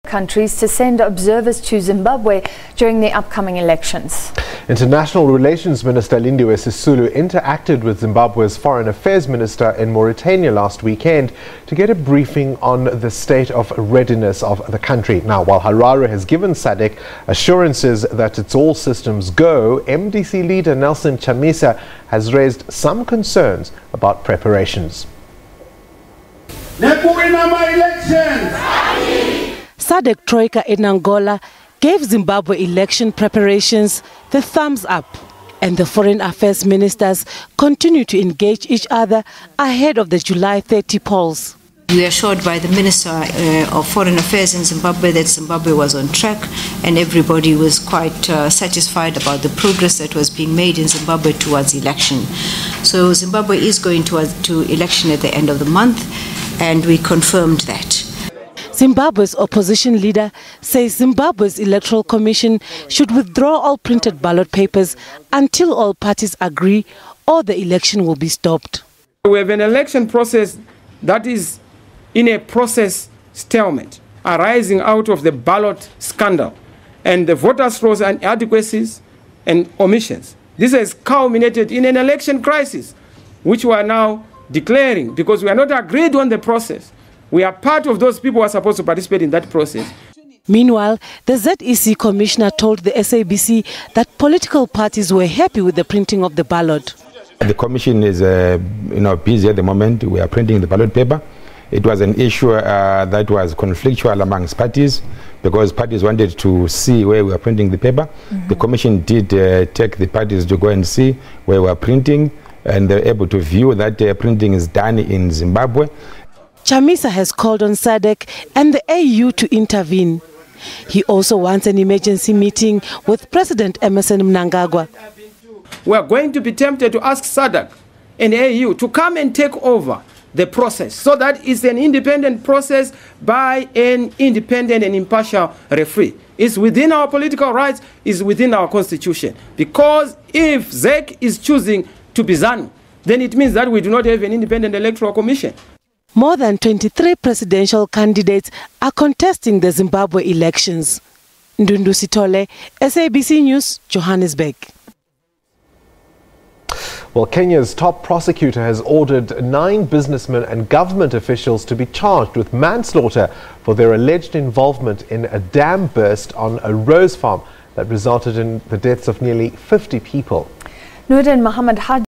countries to send observers to Zimbabwe during the upcoming elections. International Relations Minister Lindiwe Sisulu interacted with Zimbabwe's Foreign Affairs Minister in Mauritania last weekend to get a briefing on the state of readiness of the country. Now, while Harare has given SADC assurances that it's all systems go, MDC leader Nelson Chamisa has raised some concerns about preparations. SADC Troika in Angola gave Zimbabwe election preparations the thumbs up, and the foreign affairs ministers continue to engage each other ahead of the July 30 polls. We are assured by the Minister of Foreign Affairs in Zimbabwe that Zimbabwe was on track, and everybody was quite satisfied about the progress that was being made in Zimbabwe towards election. So Zimbabwe is going to election at the end of the month, and we confirmed that. Zimbabwe's opposition leader says Zimbabwe's Electoral Commission should withdraw all printed ballot papers until all parties agree or the election will be stopped. We have an election process that is in a process stalemate arising out of the ballot scandal and the voters' rolls and inadequacies and omissions. This has culminated in an election crisis, which we are now declaring because we are not agreed on the process. We are part of those people who are supposed to participate in that process. Meanwhile, the ZEC commissioner told the SABC that political parties were happy with the printing of the ballot. The commission is busy at the moment. We are printing the ballot paper. It was an issue that was conflictual amongst parties because parties wanted to see where we were printing the paper. The commission did take the parties to go and see where we were printing, and they were able to view that printing is done in Zimbabwe. Chamisa has called on SADC and the AU to intervene. He also wants an emergency meeting with President Emmerson Mnangagwa. We are going to be tempted to ask SADC and AU to come and take over the process so that it's an independent process by an independent and impartial referee. It's within our political rights, it's within our constitution. Because if ZEC is choosing to be ZANU, then it means that we do not have an independent electoral commission. More than 23 presidential candidates are contesting the Zimbabwe elections. Ndundu Sitole, SABC News, Johannesburg. Well, Kenya's top prosecutor has ordered 9 businessmen and government officials to be charged with manslaughter for their alleged involvement in a dam burst on a rose farm that resulted in the deaths of nearly 50 people. Nurdin Mohammed